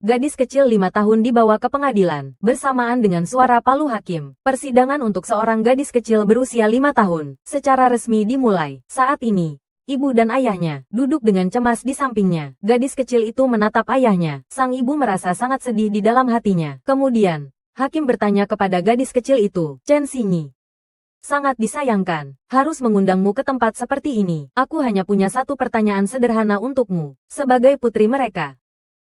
Gadis kecil 5 tahun dibawa ke pengadilan, bersamaan dengan suara palu hakim. Persidangan untuk seorang gadis kecil berusia 5 tahun, secara resmi dimulai. Saat ini, ibu dan ayahnya duduk dengan cemas di sampingnya. Gadis kecil itu menatap ayahnya. Sang ibu merasa sangat sedih di dalam hatinya. Kemudian, hakim bertanya kepada gadis kecil itu, Chen Xinyi. Sangat disayangkan, harus mengundangmu ke tempat seperti ini. Aku hanya punya satu pertanyaan sederhana untukmu. Sebagai putri mereka,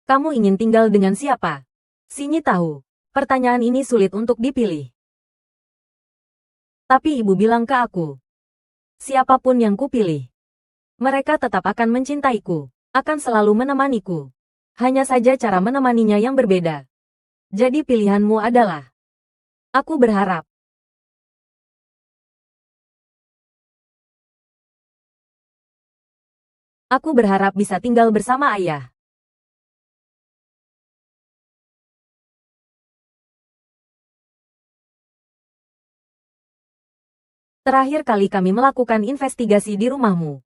kamu ingin tinggal dengan siapa? Xinyi tahu, pertanyaan ini sulit untuk dipilih. Tapi ibu bilang ke aku, siapapun yang kupilih, mereka tetap akan mencintaiku, akan selalu menemaniku. Hanya saja cara menemaninya yang berbeda. Jadi pilihanmu adalah, aku berharap. Aku berharap bisa tinggal bersama ayah. Terakhir kali kami melakukan investigasi di rumahmu.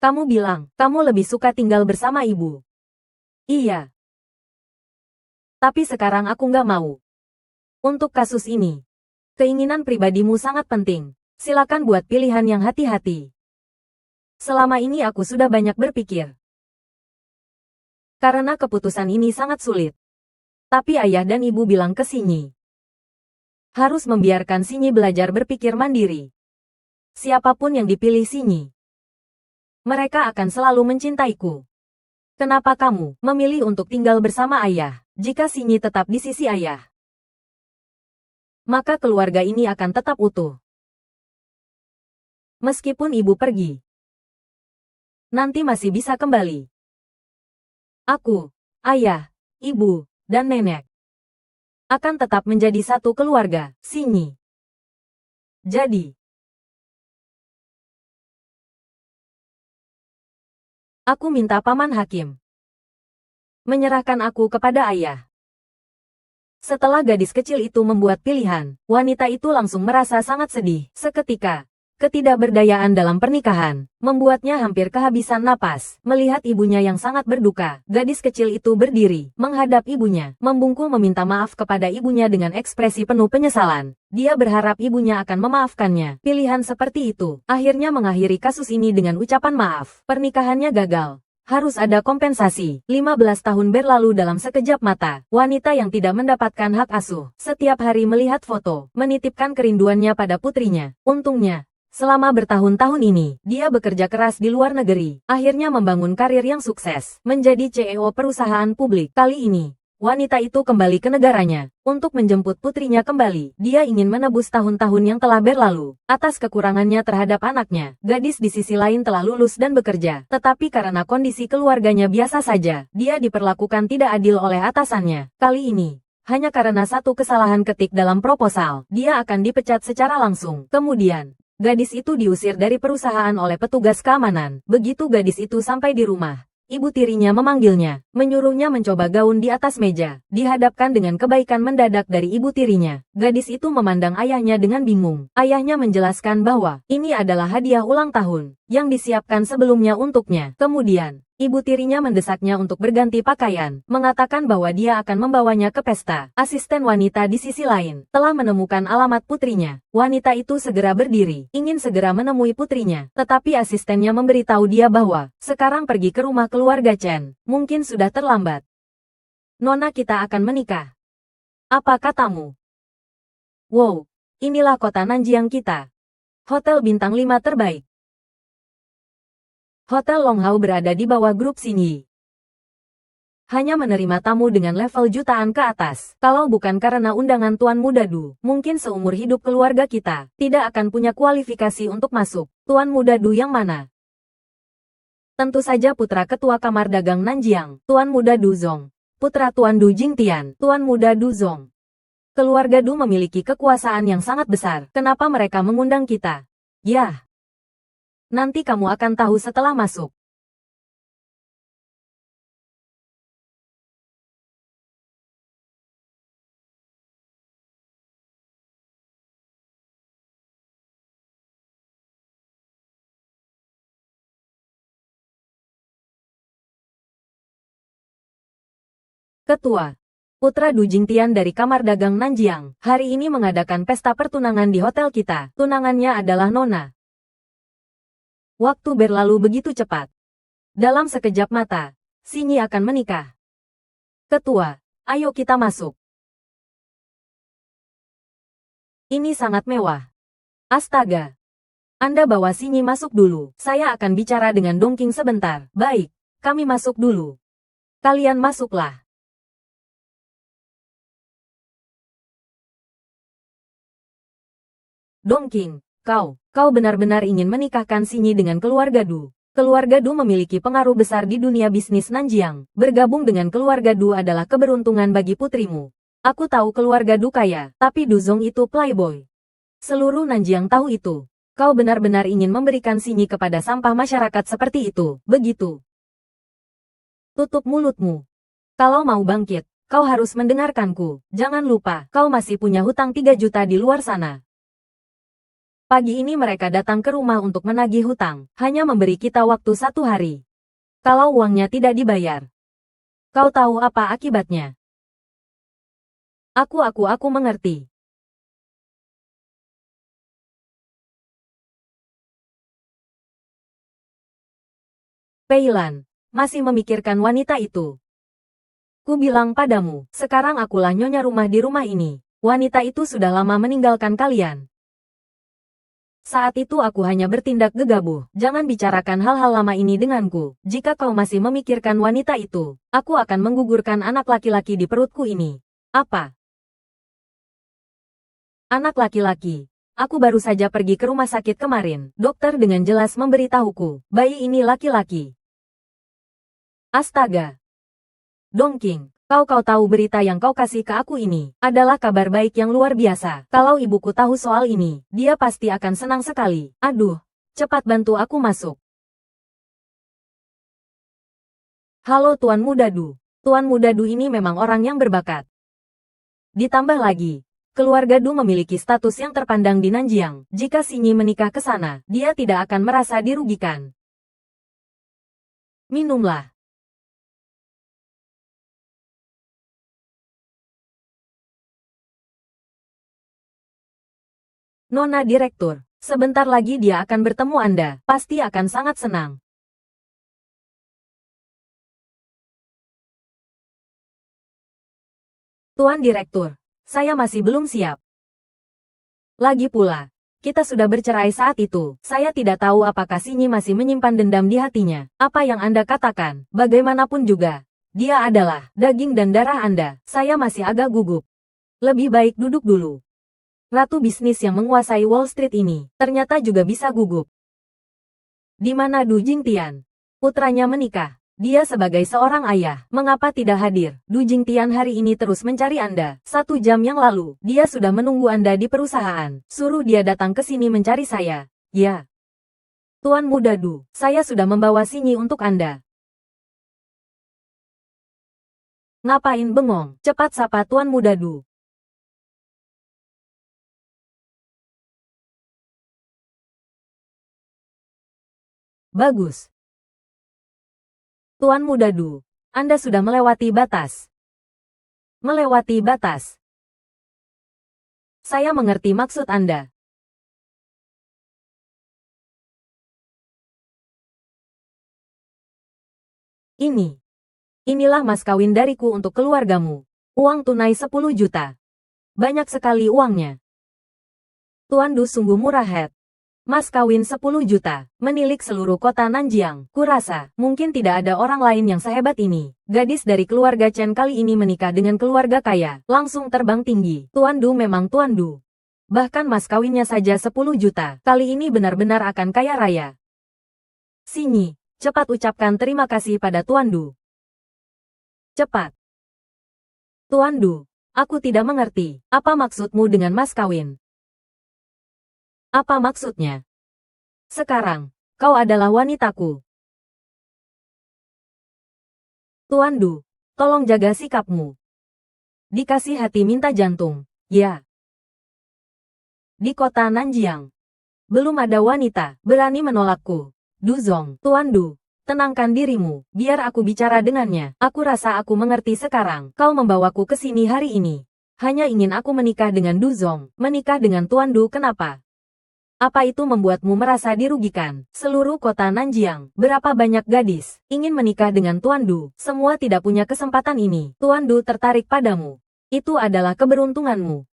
Kamu bilang, kamu lebih suka tinggal bersama ibu. Iya. Tapi sekarang aku nggak mau. Untuk kasus ini, keinginan pribadimu sangat penting. Silakan buat pilihan yang hati-hati. Selama ini aku sudah banyak berpikir. Karena keputusan ini sangat sulit. Tapi ayah dan ibu bilang ke Xinyi, harus membiarkan Xinyi belajar berpikir mandiri. Siapapun yang dipilih Xinyi, mereka akan selalu mencintaiku. Kenapa kamu memilih untuk tinggal bersama ayah? Jika Xinyi tetap di sisi ayah, maka keluarga ini akan tetap utuh. Meskipun ibu pergi, nanti masih bisa kembali. Aku, ayah, ibu, dan nenek akan tetap menjadi satu keluarga, Xinyi. Jadi, aku minta paman hakim menyerahkan aku kepada ayah. Setelah gadis kecil itu membuat pilihan, wanita itu langsung merasa sangat sedih. Seketika, ketidakberdayaan dalam pernikahan membuatnya hampir kehabisan napas. Melihat ibunya yang sangat berduka, gadis kecil itu berdiri, menghadap ibunya, membungkuk meminta maaf kepada ibunya dengan ekspresi penuh penyesalan. Dia berharap ibunya akan memaafkannya. Pilihan seperti itu akhirnya mengakhiri kasus ini dengan ucapan maaf. Pernikahannya gagal. Harus ada kompensasi. 15 tahun berlalu dalam sekejap mata. Wanita yang tidak mendapatkan hak asuh. Setiap hari melihat foto, menitipkan kerinduannya pada putrinya. Untungnya, selama bertahun-tahun ini, dia bekerja keras di luar negeri. Akhirnya membangun karir yang sukses. Menjadi CEO perusahaan publik. Kali ini, wanita itu kembali ke negaranya untuk menjemput putrinya kembali. Dia ingin menebus tahun-tahun yang telah berlalu atas kekurangannya terhadap anaknya. Gadis di sisi lain telah lulus dan bekerja, tetapi karena kondisi keluarganya biasa saja, dia diperlakukan tidak adil oleh atasannya. Kali ini, hanya karena satu kesalahan ketik dalam proposal, dia akan dipecat secara langsung. Kemudian, gadis itu diusir dari perusahaan oleh petugas keamanan. Begitu gadis itu sampai di rumah, ibu tirinya memanggilnya, menyuruhnya mencoba gaun di atas meja. Dihadapkan dengan kebaikan mendadak dari ibu tirinya, gadis itu memandang ayahnya dengan bingung. Ayahnya menjelaskan bahwa ini adalah hadiah ulang tahun yang disiapkan sebelumnya untuknya. Kemudian, ibu tirinya mendesaknya untuk berganti pakaian, mengatakan bahwa dia akan membawanya ke pesta. Asisten wanita di sisi lain telah menemukan alamat putrinya. Wanita itu segera berdiri, ingin segera menemui putrinya, tetapi asistennya memberitahu dia bahwa sekarang pergi ke rumah keluarga Chen, mungkin sudah terlambat. Nona, kita akan menikah. Apa katamu? Wow, inilah kota Nanjiang kita. Hotel bintang 5 terbaik. Hotel Longhao berada di bawah grup Xinyi. Hanya menerima tamu dengan level jutaan ke atas. Kalau bukan karena undangan Tuan Muda Du, mungkin seumur hidup keluarga kita tidak akan punya kualifikasi untuk masuk. Tuan Muda Du yang mana? Tentu saja putra ketua kamar dagang Nanjiang, Tuan Muda Du Zong. Putra Tuan Du Jingtian, Tuan Muda Du Zong. Keluarga Du memiliki kekuasaan yang sangat besar. Kenapa mereka mengundang kita? Yah. Nanti kamu akan tahu setelah masuk. Ketua. Putra Du Jingtian dari Kamar Dagang Nanjiang, hari ini mengadakan pesta pertunangan di hotel kita. Tunangannya adalah Nona. Waktu berlalu begitu cepat. Dalam sekejap mata, Xinyi akan menikah. Ketua, ayo kita masuk. Ini sangat mewah. Astaga. Anda bawa Xinyi masuk dulu. Saya akan bicara dengan Dongqing sebentar. Baik, kami masuk dulu. Kalian masuklah. Dongqing, kau benar-benar ingin menikahkan Xinyi dengan keluarga Du. Keluarga Du memiliki pengaruh besar di dunia bisnis Nanjiang. Bergabung dengan keluarga Du adalah keberuntungan bagi putrimu. Aku tahu keluarga Du kaya, tapi Du Zong itu playboy. Seluruh Nanjiang tahu itu. Kau benar-benar ingin memberikan Xinyi kepada sampah masyarakat seperti itu, begitu? Tutup mulutmu. Kalau mau bangkit, kau harus mendengarkanku. Jangan lupa, kau masih punya hutang 3 juta di luar sana. Pagi ini mereka datang ke rumah untuk menagih hutang, hanya memberi kita waktu 1 hari. Kalau uangnya tidak dibayar, kau tahu apa akibatnya? Aku mengerti. Peilan, masih memikirkan wanita itu. Ku bilang padamu, sekarang akulah nyonya rumah di rumah ini. Wanita itu sudah lama meninggalkan kalian. Saat itu aku hanya bertindak gegabah. Jangan bicarakan hal-hal lama ini denganku. Jika kau masih memikirkan wanita itu, aku akan menggugurkan anak laki-laki di perutku ini. Apa? Anak laki-laki. Aku baru saja pergi ke rumah sakit kemarin. Dokter dengan jelas memberitahuku, bayi ini laki-laki. Astaga. Dongqing, kau tahu berita yang kau kasih ke aku ini adalah kabar baik yang luar biasa. Kalau ibuku tahu soal ini, dia pasti akan senang sekali. Aduh, cepat bantu aku masuk. Halo Tuan Muda Du. Tuan Muda Du ini memang orang yang berbakat. Ditambah lagi, keluarga Du memiliki status yang terpandang di Nanjiang. Jika Xinyi menikah ke sana, dia tidak akan merasa dirugikan. Minumlah. Nona Direktur, sebentar lagi dia akan bertemu Anda, pasti akan sangat senang. Tuan Direktur, saya masih belum siap. Lagi pula, kita sudah bercerai saat itu. Saya tidak tahu apakah Xinyi masih menyimpan dendam di hatinya. Apa yang Anda katakan, bagaimanapun juga, dia adalah daging dan darah Anda. Saya masih agak gugup. Lebih baik duduk dulu. Ratu bisnis yang menguasai Wall Street ini, ternyata juga bisa gugup. Di mana Du Jingtian? Putranya menikah. Dia sebagai seorang ayah, mengapa tidak hadir? Du Jingtian hari ini terus mencari Anda. 1 jam yang lalu, dia sudah menunggu Anda di perusahaan. Suruh dia datang ke sini mencari saya. Ya. Tuan Muda Du, saya sudah membawa Xinyi untuk Anda. Ngapain bengong? Cepat sapa Tuan Muda Du. Bagus. Tuan Muda Du, Anda sudah melewati batas. Melewati batas. Saya mengerti maksud Anda. Inilah mas kawin dariku untuk keluargamu. Uang tunai 10 juta. Banyak sekali uangnya. Tuan Du sungguh murah het. Mas kawin 10 juta, menilik seluruh kota Nanjiang. Kurasa, mungkin tidak ada orang lain yang sehebat ini. Gadis dari keluarga Chen kali ini menikah dengan keluarga kaya, langsung terbang tinggi. Tuan Du memang Tuan Du. Bahkan mas kawinnya saja 10 juta, kali ini benar-benar akan kaya raya. Xinyi, cepat ucapkan terima kasih pada Tuan Du. Cepat. Tuan Du, aku tidak mengerti, apa maksudmu dengan mas kawin? Apa maksudnya? Sekarang, kau adalah wanitaku. Tuan Du, tolong jaga sikapmu. Dikasih hati minta jantung, ya. Di kota Nanjiang, belum ada wanita berani menolakku. Du Zong, Tuan Du, Tenangkan dirimu, biar aku bicara dengannya. Aku rasa aku mengerti sekarang. Kau membawaku ke sini hari ini. Hanya ingin aku menikah dengan Du Zong. Menikah dengan Tuan Du, kenapa? Apa itu membuatmu merasa dirugikan? Seluruh kota Nanjiang, berapa banyak gadis, ingin menikah dengan Tuan Du. Semua tidak punya kesempatan ini. Tuan Du tertarik padamu. Itu adalah keberuntunganmu.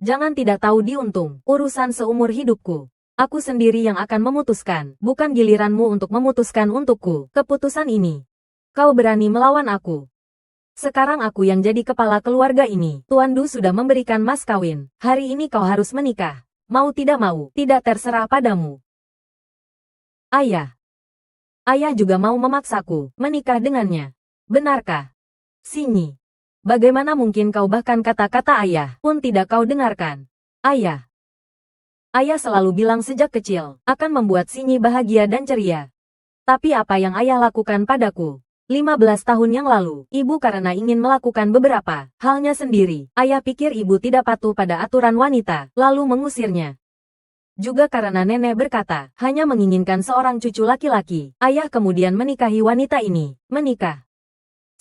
Jangan tidak tahu diuntung, urusan seumur hidupku. Aku sendiri yang akan memutuskan, bukan giliranmu untuk memutuskan untukku. Keputusan ini. Kau berani melawan aku. Sekarang aku yang jadi kepala keluarga ini. Tuan Du sudah memberikan mas kawin. Hari ini kau harus menikah. Mau tidak mau, tidak terserah padamu. Ayah. Ayah juga mau memaksaku menikah dengannya. Benarkah? Sinyi. Bagaimana mungkin kau bahkan kata-kata ayah pun tidak kau dengarkan? Ayah. Ayah selalu bilang sejak kecil, akan membuat Sinyi bahagia dan ceria. Tapi apa yang ayah lakukan padaku? 15 tahun yang lalu, ibu karena ingin melakukan beberapa halnya sendiri. Ayah pikir ibu tidak patuh pada aturan wanita, lalu mengusirnya. Juga karena nenek berkata, hanya menginginkan seorang cucu laki-laki. Ayah kemudian menikahi wanita ini. Menikah.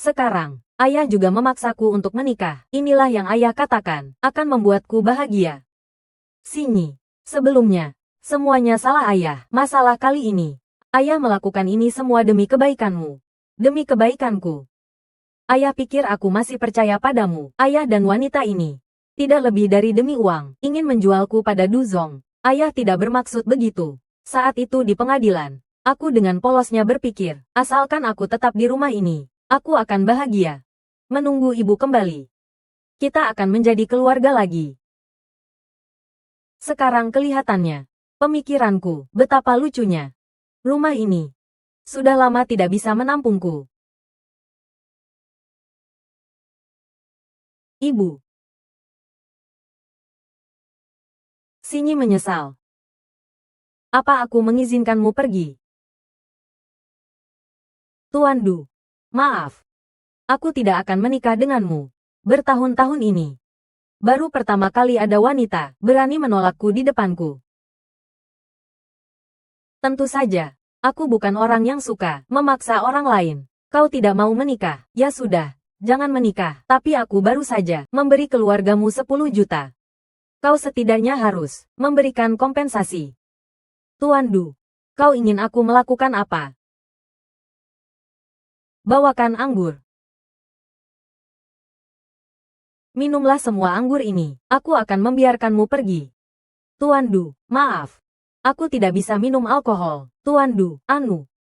Sekarang, ayah juga memaksaku untuk menikah. Inilah yang ayah katakan, akan membuatku bahagia. Sinyi. Sebelumnya, semuanya salah ayah. Masalah kali ini, ayah melakukan ini semua demi kebaikanmu. Demi kebaikanku. Ayah pikir aku masih percaya padamu. Ayah dan wanita ini, tidak lebih dari demi uang, ingin menjualku pada Du Zong. Ayah tidak bermaksud begitu. Saat itu di pengadilan, aku dengan polosnya berpikir, asalkan aku tetap di rumah ini, aku akan bahagia. Menunggu ibu kembali. Kita akan menjadi keluarga lagi. Sekarang kelihatannya, pemikiranku, betapa lucunya. Rumah ini, sudah lama tidak bisa menampungku. Ibu. Sinyi menyesal. Apa aku mengizinkanmu pergi? Tuan Du. Maaf. Aku tidak akan menikah denganmu. Bertahun-tahun ini. Baru pertama kali ada wanita berani menolakku di depanku. Tentu saja, aku bukan orang yang suka memaksa orang lain. Kau tidak mau menikah, ya sudah, jangan menikah. Tapi aku baru saja memberi keluargamu 10 juta. Kau setidaknya harus memberikan kompensasi. Tuan Du, kau ingin aku melakukan apa? Bawakan anggur. Minumlah semua anggur ini, aku akan membiarkanmu pergi. Tuan Du, maaf. Aku tidak bisa minum alkohol. Tuan Du,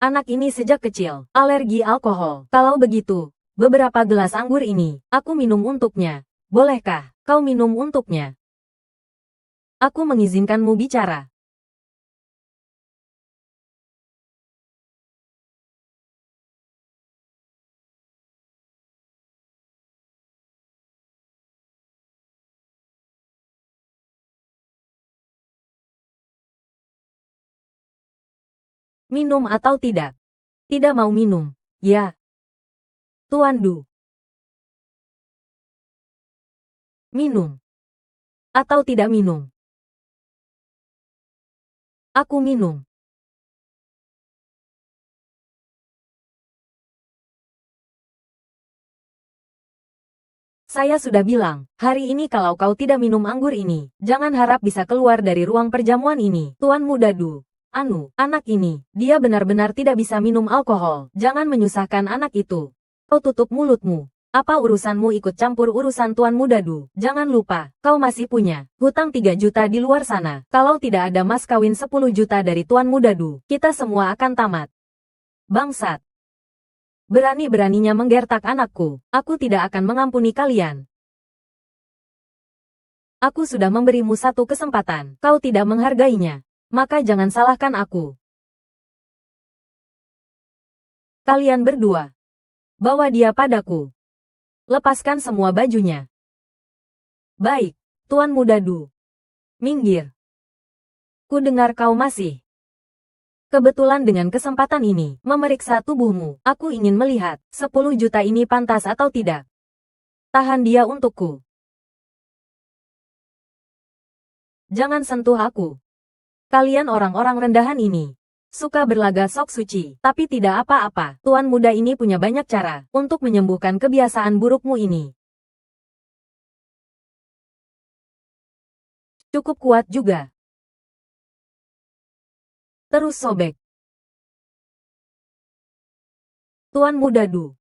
anak ini sejak kecil, alergi alkohol. Kalau begitu, beberapa gelas anggur ini, aku minum untuknya. Bolehkah kau minum untuknya? Aku mengizinkanmu bicara. Minum atau tidak? Tidak mau minum. Ya. Tuan Du. Minum. Atau tidak minum? Aku minum. Saya sudah bilang, hari ini kalau kau tidak minum anggur ini, jangan harap bisa keluar dari ruang perjamuan ini. Tuan Muda Du. Anak ini, dia benar-benar tidak bisa minum alkohol. Jangan menyusahkan anak itu. Kau tutup mulutmu. Apa urusanmu ikut campur urusan Tuan Muda Du? Jangan lupa, kau masih punya hutang 3 juta di luar sana. Kalau tidak ada mas kawin 10 juta dari Tuan Muda Du, kita semua akan tamat. Bangsat. Berani-beraninya menggertak anakku. Aku tidak akan mengampuni kalian. Aku sudah memberimu satu kesempatan. Kau tidak menghargainya. Maka jangan salahkan aku. Kalian berdua. Bawa dia padaku. Lepaskan semua bajunya. Baik, Tuan Muda Du. Minggir. Ku dengar kau masih. Kebetulan dengan kesempatan ini, memeriksa tubuhmu, aku ingin melihat, 10 juta ini pantas atau tidak. Tahan dia untukku. Jangan sentuh aku. Kalian orang-orang rendahan ini. Suka berlagak sok suci, tapi tidak apa-apa. Tuan muda ini punya banyak cara untuk menyembuhkan kebiasaan burukmu ini. Cukup kuat juga. Terus sobek. Tuan muda Du.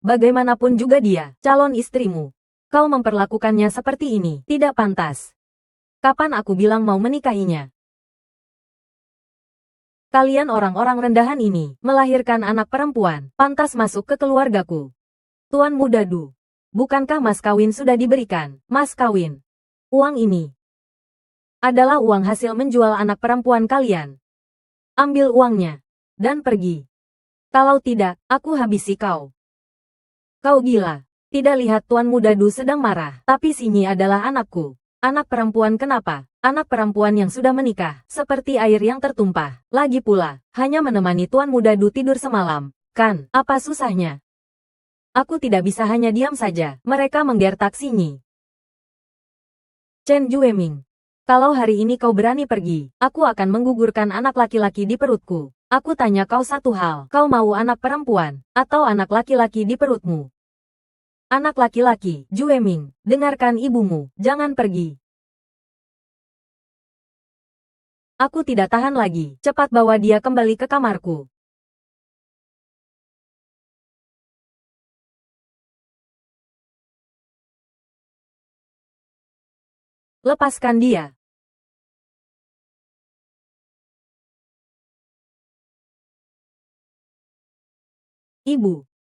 Bagaimanapun juga dia, calon istrimu. Kau memperlakukannya seperti ini, tidak pantas. Kapan aku bilang mau menikahinya? Kalian orang-orang rendahan ini, melahirkan anak perempuan, pantas masuk ke keluargaku. Tuan muda Du. Bukankah mas kawin sudah diberikan, mas kawin? Uang ini adalah uang hasil menjual anak perempuan kalian. Ambil uangnya, dan pergi. Kalau tidak, aku habisi kau. Kau gila. Tidak lihat Tuan Muda Du sedang marah, tapi Sinyi adalah anakku. Anak perempuan kenapa? Anak perempuan yang sudah menikah, seperti air yang tertumpah. Lagi pula, hanya menemani Tuan Muda Du tidur semalam. Kan, apa susahnya? Aku tidak bisa hanya diam saja. Mereka menggertak Sinyi. Chen Jueming. Kalau hari ini kau berani pergi, aku akan menggugurkan anak laki-laki di perutku. Aku tanya kau satu hal, kau mau anak perempuan, atau anak laki-laki di perutmu? Anak laki-laki, Jueming, dengarkan ibumu, jangan pergi. Aku tidak tahan lagi, cepat bawa dia kembali ke kamarku. Lepaskan dia. Ibu.